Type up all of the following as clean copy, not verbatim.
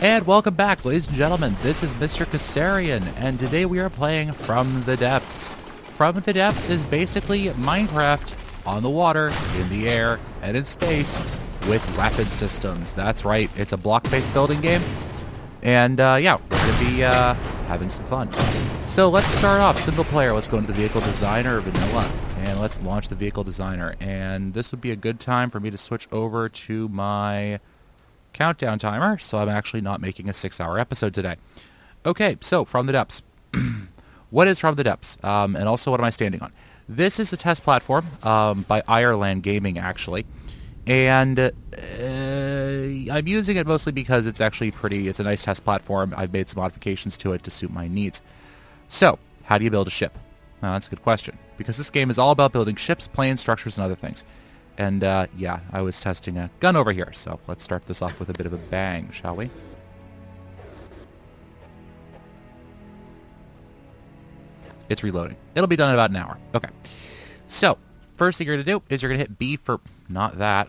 And welcome back, ladies and gentlemen. This is Mr. Kassarian, and today we are playing From the Depths. From the Depths is basically Minecraft on the water, in the air, and in space with weapon systems. That's right, it's a block-based building game. And yeah, we're going to be having some fun. So let's start off, single player. Let's go into the Vehicle Designer, Vanilla, and let's launch the Vehicle Designer. And this would be a good time for me to switch over to my countdown timer, so I'm actually not making a 6-hour episode today. Okay, so From the Depths. What is From the Depths? And also, what am I standing on? This is a test platform by Ireland Gaming, actually. And I'm using it mostly because it's actually it's a nice test platform. I've made some modifications to it to suit my needs. So, how do you build a ship? Well, that's a good question. Because this game is all about building ships, planes, structures, and other things. And, yeah, I was testing a gun over here, so let's start this off with a bit of a bang, shall we? It's reloading. It'll be done in about an hour. Okay. So, first thing you're going to do is you're going to hit B for... Not that.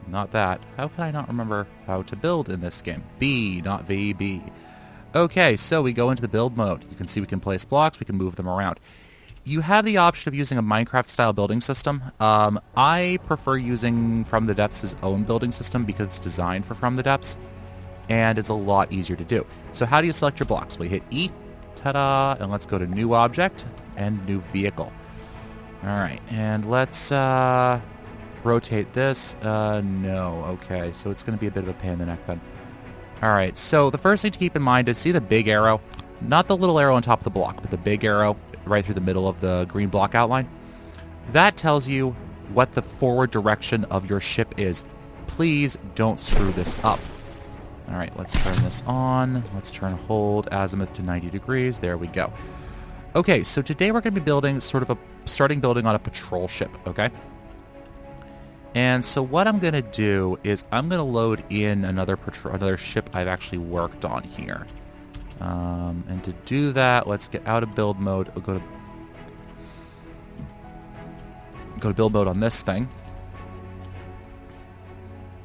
Not that. How can I not remember how to build in this game? B, not V, B. Okay, so we go into the build mode. You can see we can place blocks, we can move them around. You have the option of using a Minecraft-style building system. I prefer using From the Depths' own building system because it's designed for From the Depths, and it's a lot easier to do. So how do you select your blocks? We hit E, ta-da, and let's go to New Object and New Vehicle. All right, and let's rotate this. No, okay, so it's going to be a bit of a pain in the neck then. All right, so the first thing to keep in mind is see the big arrow? Not the little arrow on top of the block, but the big arrow right through the middle of the green block outline. That tells you what the forward direction of your ship is. Please don't screw this up. All right, let's turn this on. Let's turn hold azimuth to 90 degrees. There we go. Okay, so today we're going to be building starting building on a patrol ship, okay? And so what I'm going to do is I'm going to load in another ship I've actually worked on here. And to do that, let's get out of build mode. We'll go to build mode on this thing.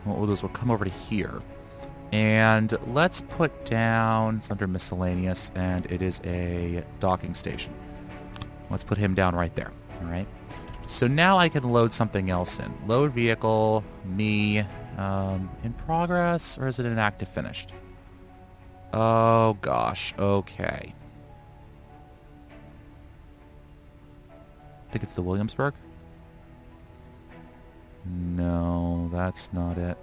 What we'll do is we'll come over to here. And let's put down, it's under miscellaneous, and it is a docking station. Let's put him down right there. All right. So now I can load something else in. Load vehicle, me, in progress, or is it an active finished? Oh, gosh. Okay. I think it's the Williamsburg. No, that's not it.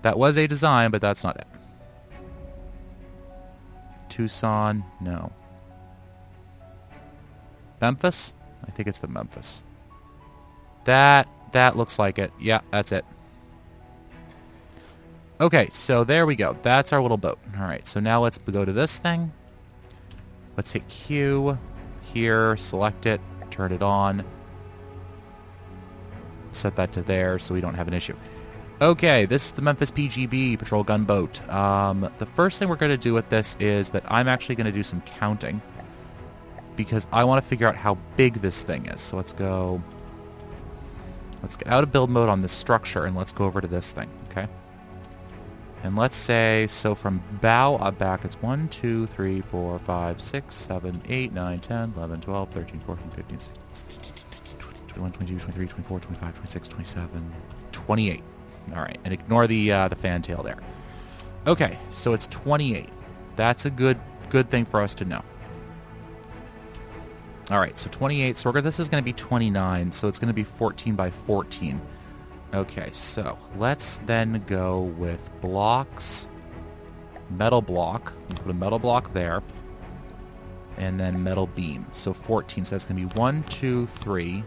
That was a design, but that's not it. Tucson, no. Memphis? I think it's the Memphis. That looks like it. Yeah, that's it. Okay, so there we go. That's our little boat. All right, so now let's go to this thing. Let's hit Q here, select it, turn it on. Set that to there so we don't have an issue. Okay, this is the Memphis PGB Patrol Gunboat. The first thing we're going to do with this is that I'm actually going to do some counting because I want to figure out how big this thing is. So let's get out of build mode on this structure and let's go over to this thing, okay? And let's say, so from bow up back, it's 1, 2, 3, 4, 5, 6, 7, 8, 9, 10, 11, 12, 13, 14, 15, 16, 21, 22, 23, 24, 25, 26, 27, 28. All right, and ignore the fantail there. Okay, so it's 28. That's a good thing for us to know. All right, so 28. So this is going to be 29. So it's going to be 14 by 14. Okay, so let's then go with blocks. Metal block. We'll put a metal block there, and then metal beam. So 14. So that's going to be 1, 2, 3.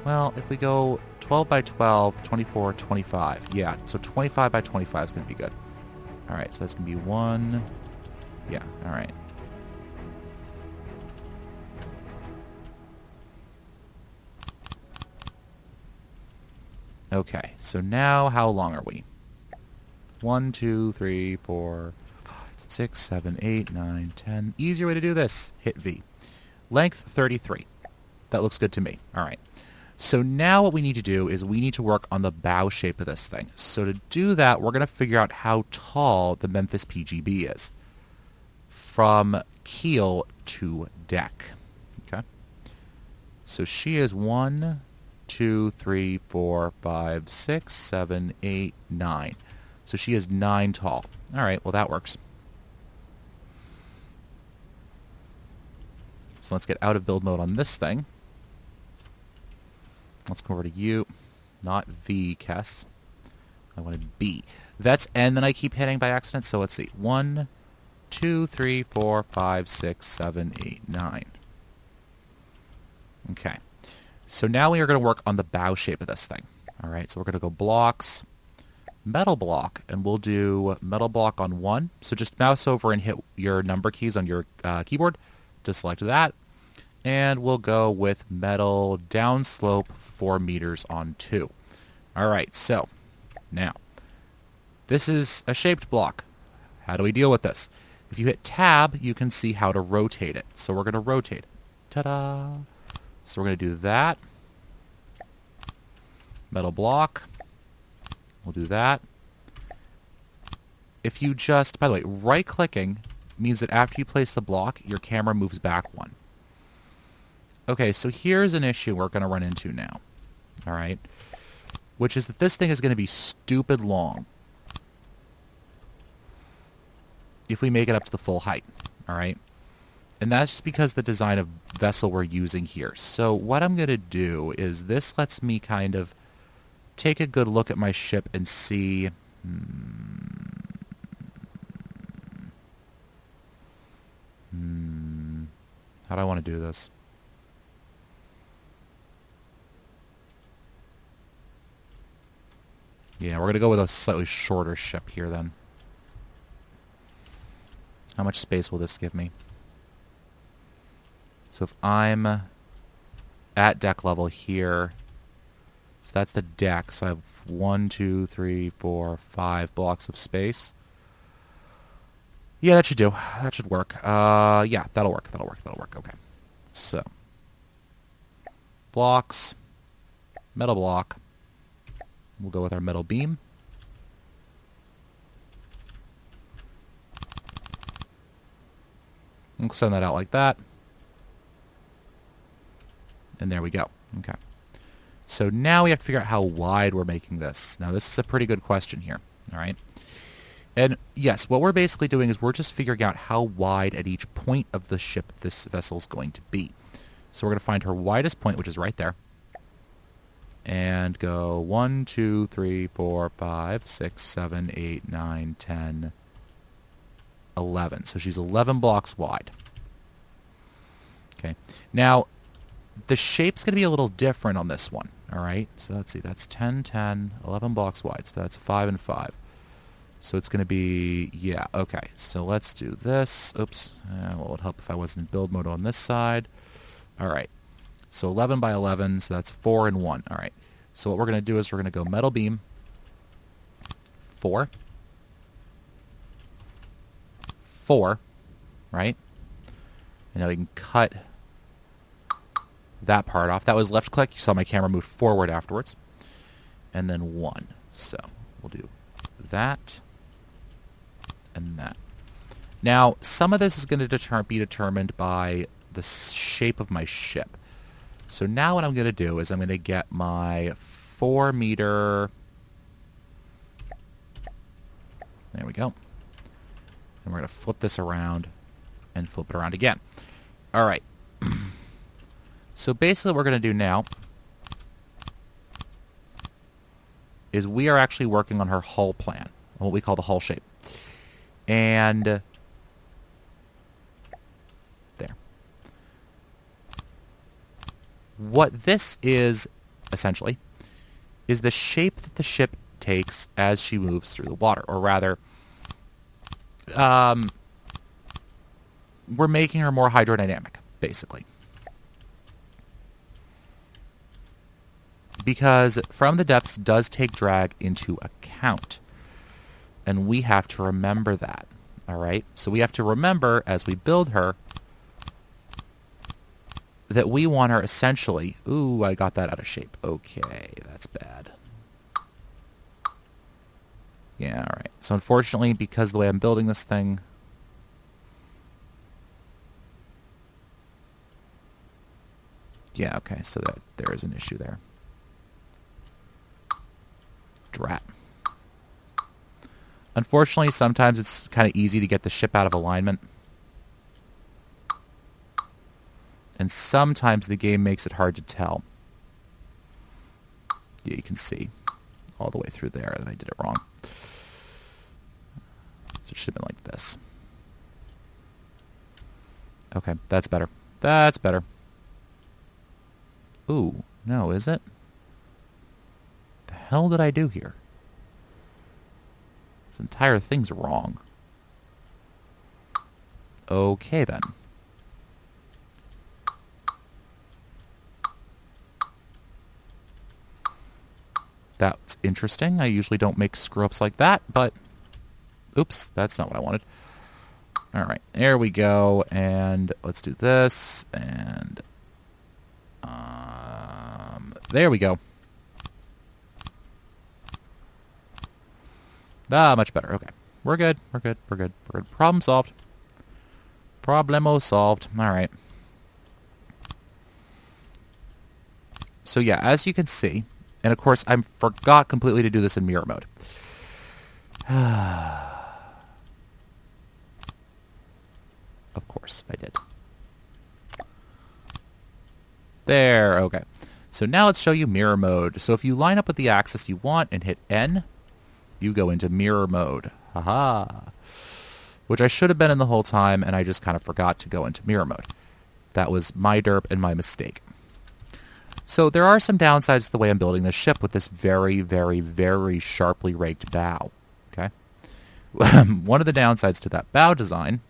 Well, if we go 12 by 12, 24, 25. Yeah, so 25 by 25 is going to be good. All right, so that's going to be 1. Yeah, all right. Okay, so now how long are we? 1, 2, 3, 4, 5, 6, 7, 8, 9, 10. Easier way to do this. Hit V. Length 33. That looks good to me. All right. So now what we need to do is we need to work on the bow shape of this thing. So to do that, we're going to figure out how tall the Memphis PGB is from keel to deck. Okay. So she is 1, 2, 3, 4, 5, 6, 7, 8, 9. So she is 9 tall. All right, well that works. So let's get out of build mode on this thing. Let's come over to U, not V, Kess. I wanted B. That's N that I keep hitting by accident, so let's see. 1, 2, 3, 4, 5, 6, 7, 8, 9. Okay. So now we are going to work on the bow shape of this thing. All right, so we're going to go blocks, metal block, and we'll do metal block on 1. So just mouse over and hit your number keys on your keyboard to select that. And we'll go with metal downslope 4 meters on 2. All right, so now this is a shaped block. How do we deal with this? If you hit tab, you can see how to rotate it. So we're going to rotate it. Ta-da! So we're going to do that. Metal block. We'll do that. If you just, by the way, right-clicking means that after you place the block, your camera moves back 1. Okay, so here's an issue we're going to run into now, all right, which is that this thing is going to be stupid long if we make it up to the full height, all right? And that's just because the design of vessel we're using here. So what I'm going to do is this lets me kind of take a good look at my ship and see... How do I want to do this? Yeah, we're going to go with a slightly shorter ship here then. How much space will this give me? So if I'm at deck level here, so that's the deck, so I have 1, 2, 3, 4, 5 blocks of space. Yeah, that should do. That should work. Yeah, that'll work. That'll work. Okay. So, blocks, metal block. We'll go with our metal beam. We'll send that out like that. And there we go. Okay. So now we have to figure out how wide we're making this. Now this is a pretty good question here. All right. And yes, what we're basically doing is we're just figuring out how wide at each point of the ship this vessel is going to be. So we're going to find her widest point, which is right there. And go 1, 2, 3, 4, 5, 6, 7, 8, 9, 10, 11. So she's 11 blocks wide. Okay. Now, the shape's going to be a little different on this one. All right. So let's see. That's 10, 10, 11 blocks wide. So that's 5 and 5. So it's going to be, yeah, okay. So let's do this. Oops. Well, it would help if I was in build mode on this side. All right. So 11 by 11, so that's 4 and 1. All right. So what we're going to do is we're going to go metal beam, 4, 4, right? And now we can cut that part off. That was left click. You saw my camera move forward afterwards. And then 1. So we'll do that and that. Now, some of this is going to be determined by the shape of my ship. So now what I'm going to do is I'm going to get my 4 meter... There we go. And we're going to flip this around and flip it around again. All right. So basically what we're going to do now is we are actually working on her hull plan, what we call the hull shape. And there. What this is, essentially, is the shape that the ship takes as she moves through the water. Or rather, we're making her more hydrodynamic, basically. Because from the depths does take drag into account. And we have to remember that. All right? So we have to remember, as we build her, that we want are essentially... Ooh, I got that out of shape. Okay, that's bad. Yeah, all right. So unfortunately, because of the way I'm building this thing... Yeah, okay, so that there is an issue there. Drat. Unfortunately, sometimes it's kind of easy to get the ship out of alignment. And sometimes the game makes it hard to tell. Yeah, you can see all the way through there that I did it wrong. So it should have been like this. Okay, that's better. That's better. Ooh, no, is it? The hell did I do here? This entire thing's wrong. Okay, then. That's interesting. I usually don't make screw-ups like that, but... Oops, that's not what I wanted. Alright, there we go, and let's do this, and... there we go. Much better. Okay. We're good. We're good. We're good. We're good. Problem solved. Problemo solved. Alright. So yeah, as you can see, and of course I forgot completely to do this in mirror mode. Of course I did. There, okay. So now let's show you mirror mode. So if you line up with the axis you want and hit N, you go into mirror mode. Haha. Which I should have been in the whole time, and I just kind of forgot to go into mirror mode. That was my derp and my mistake. So there are some downsides to the way I'm building this ship with this very, very, very sharply raked bow. Okay? One of the downsides to that bow design...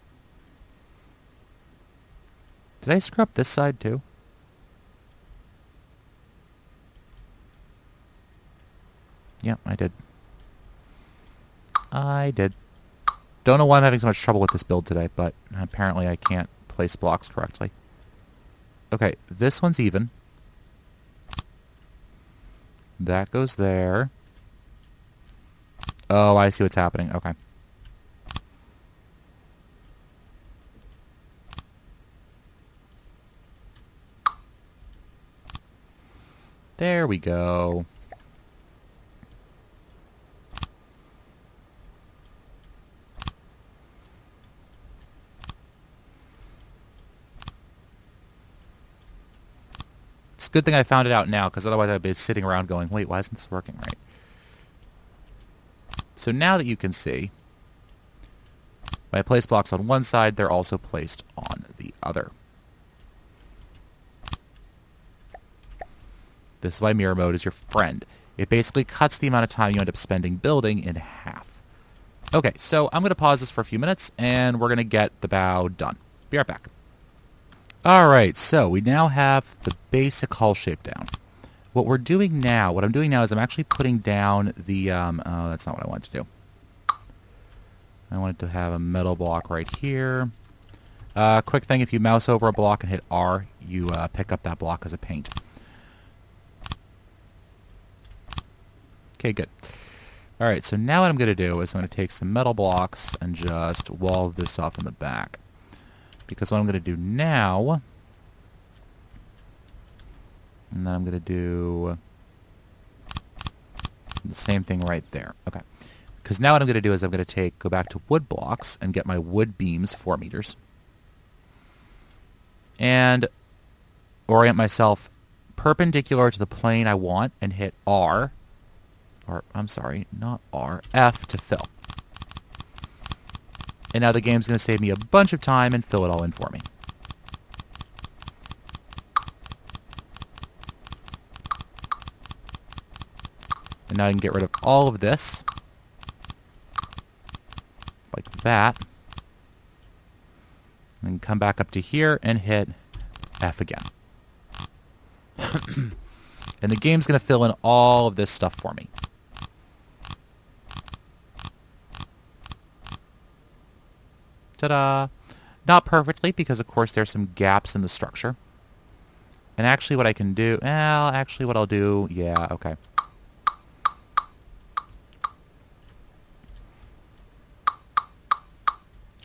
Did I screw up this side too? Yeah, I did. I did. Don't know why I'm having so much trouble with this build today, but apparently I can't place blocks correctly. Okay, this one's even. That goes there. Oh, I see what's happening. Okay. There we go. It's a good thing I found it out now, because otherwise I'd be sitting around going, wait, why isn't this working right? So now that you can see, when I place blocks on one side, they're also placed on the other. This is why mirror mode is your friend. It basically cuts the amount of time you end up spending building in half. Okay, so I'm going to pause this for a few minutes, and we're going to get the bow done. Be right back. Alright, so we now have the basic hull shape down. What I'm doing now is I'm actually putting down the, oh, that's not what I wanted to do. I wanted to have a metal block right here. Quick thing, if you mouse over a block and hit R, you pick up that block as a paint. Okay, good. Alright, so now what I'm going to do is I'm going to take some metal blocks and just wall this off in the back. Because what I'm going to do now... And then I'm going to do... the same thing right there. Okay. Because now what I'm going to do is I'm going to go back to wood blocks and get my wood beams 4 meters. And orient myself perpendicular to the plane I want and hit R. Or, I'm sorry, not R. F to fill. And now the game's going to save me a bunch of time and fill it all in for me. And now I can get rid of all of this. Like that. And come back up to here and hit F again. And the game's going to fill in all of this stuff for me. Ta-da! Not perfectly, because of course there's some gaps in the structure. And actually what I can do... Well, actually what I'll do... Yeah, okay.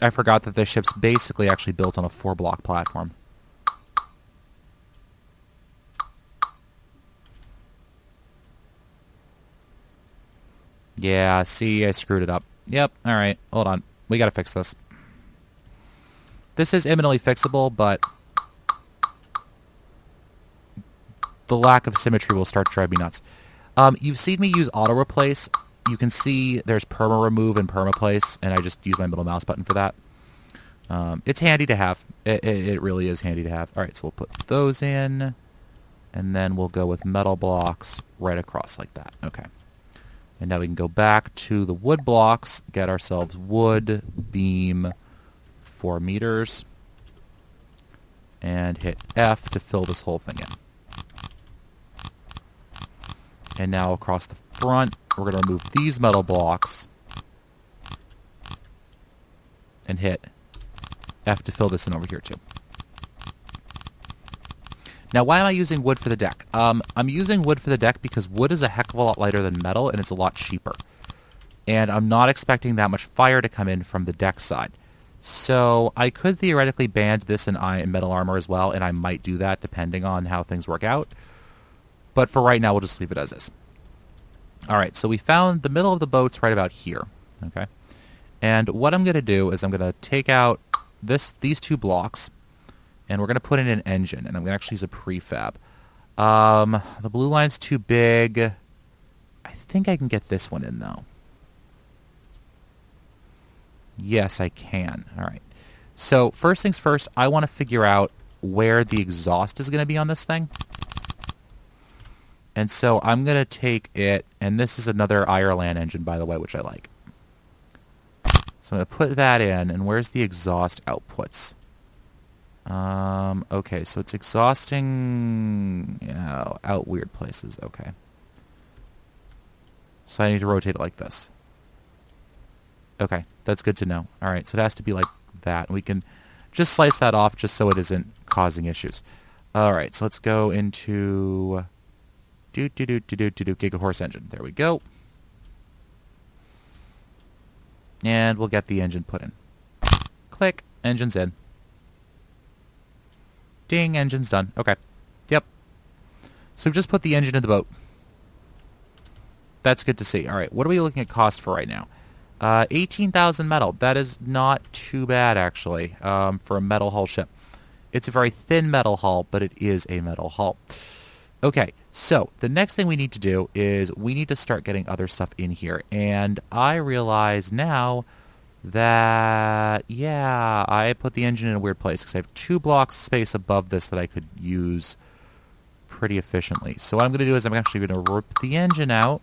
I forgot that this ship's basically actually built on a 4-block platform. Yeah, see, I screwed it up. Yep, alright, hold on. We gotta fix this. This is imminently fixable, but the lack of symmetry will start to drive me nuts. You've seen me use auto-replace. You can see there's perma-remove and perma-place, and I just use my middle mouse button for that. It's handy to have. It really is handy to have. Alright, so we'll put those in, and then we'll go with metal blocks right across like that. Okay. And now we can go back to the wood blocks, get ourselves wood, beam, 4 meters, and hit F to fill this whole thing in. And now across the front, we're going to remove these metal blocks and hit F to fill this in over here too. Now, why am I using wood for the deck? I'm using wood for the deck because wood is a heck of a lot lighter than metal, and it's a lot cheaper. And I'm not expecting that much fire to come in from the deck side. So I could theoretically band this in metal armor as well, and I might do that depending on how things work out. But for right now, we'll just leave it as is. All right, so we found the middle of the boat's right about here. Okay, and what I'm going to do is I'm going to take out these 2 blocks, and we're going to put in an engine, and I'm going to actually use a prefab. The blue line's too big. I think I can get this one in, though. Yes, I can. All right. So first things first, I want to figure out where the exhaust is going to be on this thing. And so I'm going to take it, and this is another Ireland engine, by the way, which I like. So I'm going to put that in, and where's the exhaust outputs? Okay, so it's exhausting out weird places. Okay. So I need to rotate it like this. Okay, that's good to know. All right, so it has to be like that. We can just slice that off just so it isn't causing issues. All right, so let's go into Gigahorse engine. There we go. And we'll get the engine put in. Click, engine's in. Ding, engine's done. Okay. Yep. So we've just put the engine in the boat. That's good to see. All right, what are we looking at cost for right now? 18,000 metal. That is not too bad, actually, for a metal hull ship. It's a very thin metal hull, but it is a metal hull. Okay, so the next thing we need to do is we need to start getting other stuff in here. And I realize now that, yeah, I put the engine in a weird place because I have 2 blocks of space above this that I could use pretty efficiently. So what I'm going to do is I'm actually going to rip the engine out.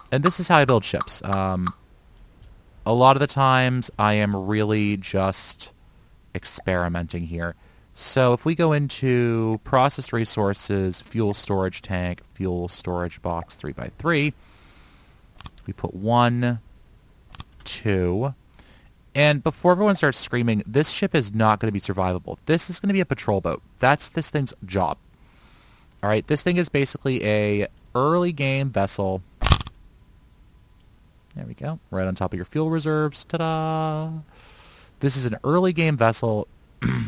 And this is how I build ships. A lot of the times I am really just experimenting here. So if we go into processed resources, fuel storage tank, fuel storage box 3x3, we put 1, 2, and before everyone starts screaming, this ship is not going to be survivable. This is going to be a patrol boat. That's this thing's job. All right, this thing is basically a early game vessel. There we go. Right on top of your fuel reserves. Ta-da! This is an early game vessel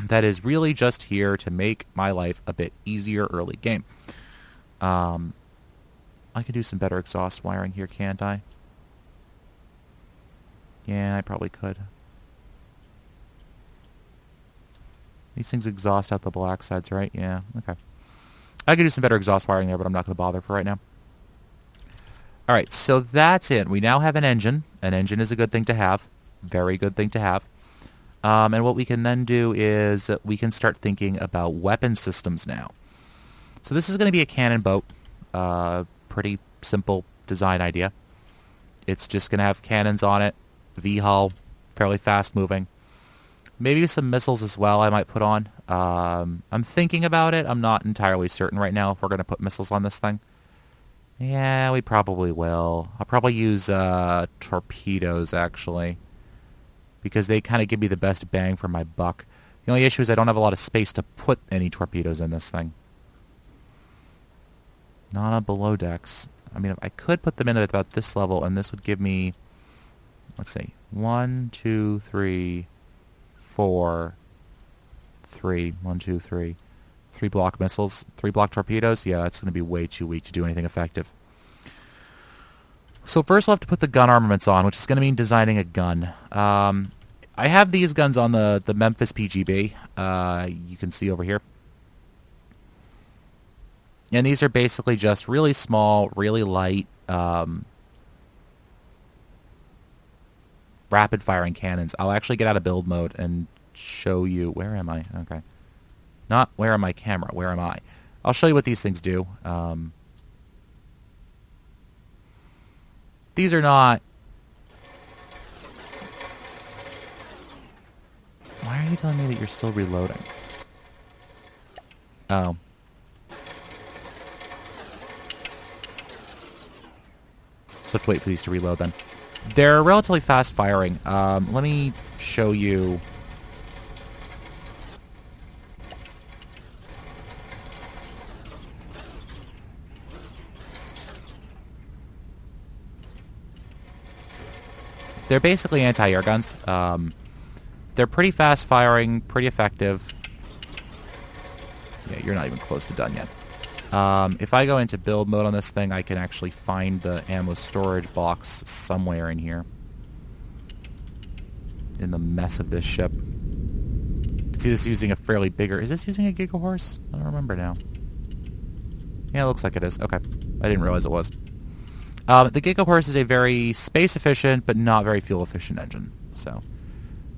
that is really just here to make my life a bit easier early game. I could do some better exhaust wiring here, can't I? Yeah, I probably could. These things exhaust out the black sides, right? Yeah, okay. I could do some better exhaust wiring there, but I'm not going to bother for right now. All right, so that's it. We now have an engine. An engine is a good thing to have. Very good thing to have. And what we can then do is we can start thinking about weapon systems now. So this is going to be a cannon boat. Pretty simple design idea. It's just going to have cannons on it. V-hull, fairly fast moving. Maybe some missiles as well I might put on. I'm thinking about it. I'm not entirely certain right now if we're going to put missiles on this thing. Yeah, we probably will. I'll probably use torpedoes, actually, because they kind of give me the best bang for my buck. The only issue is I don't have a lot of space to put any torpedoes in this thing. Not on below decks. I mean, I could put them in at about this level, and this would give me, let's see, 1, 2, 3, 4, 3, 1, 2, 3. 3 block missiles, 3 block torpedoes. Yeah, that's going to be way too weak to do anything effective. So first we'll have to put the gun armaments on, which is going to mean designing a gun. I have these guns on the Memphis PGB. You can see over here. And these are basically just really small, really light, rapid-firing cannons. I'll actually get out of build mode and show you... Where am I? Okay. Not where am I camera, where am I? I'll show you what these things do. These are not... Why are you telling me that you're still reloading? Oh. So have to wait for these to reload then. They're relatively fast firing. Let me show you... They're basically anti-air guns. They're pretty fast firing, pretty effective. Yeah, you're not even close to done yet. If I go into build mode on this thing, I can actually find the ammo storage box somewhere in here. In the mess of this ship. You can see this using a fairly bigger... Is this using a Gigahorse? I don't remember now. Yeah, it looks like it is. Okay. I didn't realize it was. The Gigahorse is a very space-efficient, but not very fuel-efficient engine. So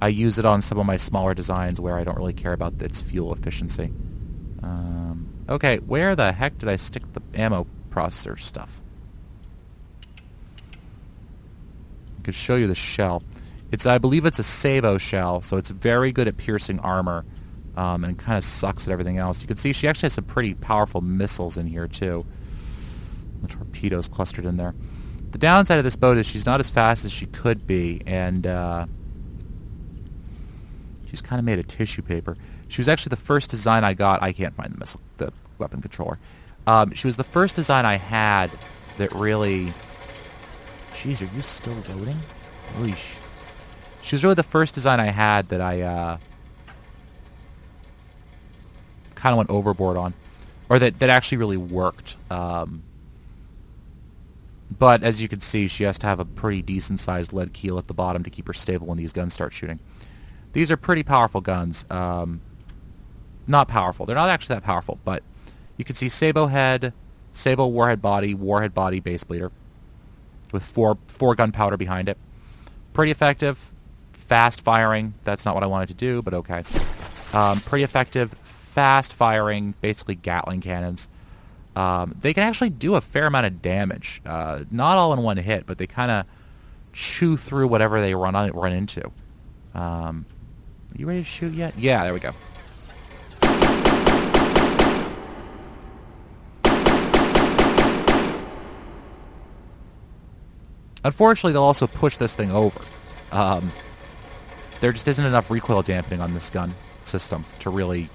I use it on some of my smaller designs where I don't really care about its fuel efficiency. Okay, where the heck did I stick the ammo processor stuff? I could show you the shell. I believe it's a Sabo shell, so it's very good at piercing armor, and kind of sucks at everything else. You can see she actually has some pretty powerful missiles in here, too. The torpedoes clustered in there. The downside of this boat is she's not as fast as she could be, and she's kind of made of tissue paper. She was actually the first design I got. I can't find the weapon controller. She was the first design I had that really... Jeez, are you still loading? Oish. She was really the first design I had that I kind of went overboard on. Or that actually really worked. But as you can see, she has to have a pretty decent-sized lead keel at the bottom to keep her stable when these guns start shooting. These are pretty powerful guns. Not powerful. They're not actually that powerful, but you can see Sabo head, Sabo warhead body, base bleeder, with four gunpowder behind it. Pretty effective. Fast firing. That's not what I wanted to do, but okay. Pretty effective. Fast firing. Basically Gatling cannons. They can actually do a fair amount of damage. Not all in one hit, but they kind of chew through whatever they run into. You ready to shoot yet? Yeah, there we go. Unfortunately, they'll also push this thing over. There just isn't enough recoil dampening on this gun system to really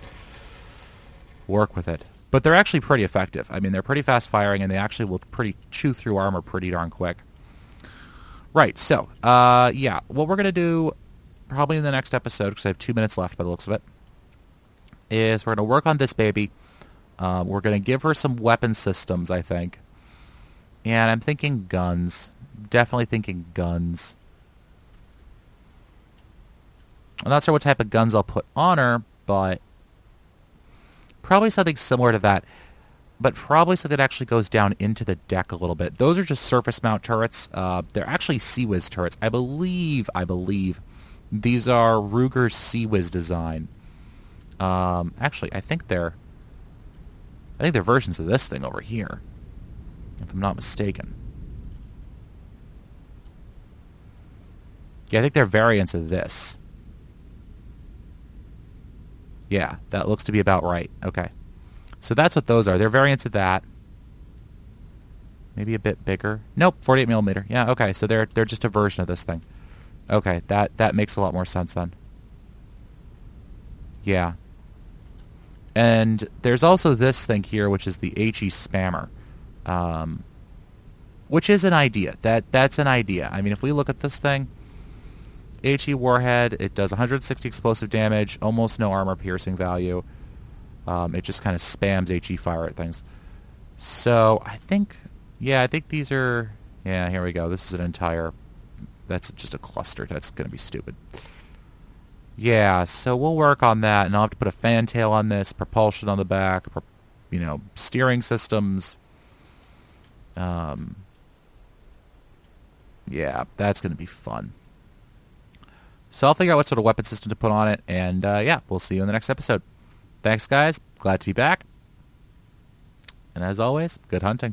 work with it. But they're actually pretty effective. I mean, they're pretty fast firing, and they actually will chew through armor pretty darn quick. Right, so, yeah, what we're going to do probably in the next episode, because I have 2 minutes left by the looks of it, is we're going to work on this baby. We're going to give her some weapon systems, I think. And I'm thinking guns. Definitely thinking guns. I'm not sure what type of guns I'll put on her, but probably something similar to that. But probably something that actually goes down into the deck a little bit. Those are just surface mount turrets. They're actually CIWS turrets. I believe these are Ruger's CIWS design. Actually, I think they're versions of this thing over here, if I'm not mistaken. Yeah, I think they're variants of this. Yeah, that looks to be about right. Okay. So that's what those are. They're variants of that. Maybe a bit bigger. Nope, 48 millimeter. Yeah, okay. So they're just a version of this thing. Okay, that makes a lot more sense then. Yeah. And there's also this thing here, which is the HE spammer, which is an idea. That's an idea. I mean, if we look at this thing, HE warhead, it does 160 explosive damage, almost no armor piercing value. It just kind of spams HE fire at things. So I think these are, yeah, here we go. This is an entire, that's just a cluster. That's going to be stupid. Yeah, so we'll work on that, and I'll have to put a fantail on this, propulsion on the back, steering systems. Yeah, that's going to be fun. So I'll figure out what sort of weapon system to put on it, and yeah, we'll see you in the next episode. Thanks, guys. Glad to be back. And as always, good hunting.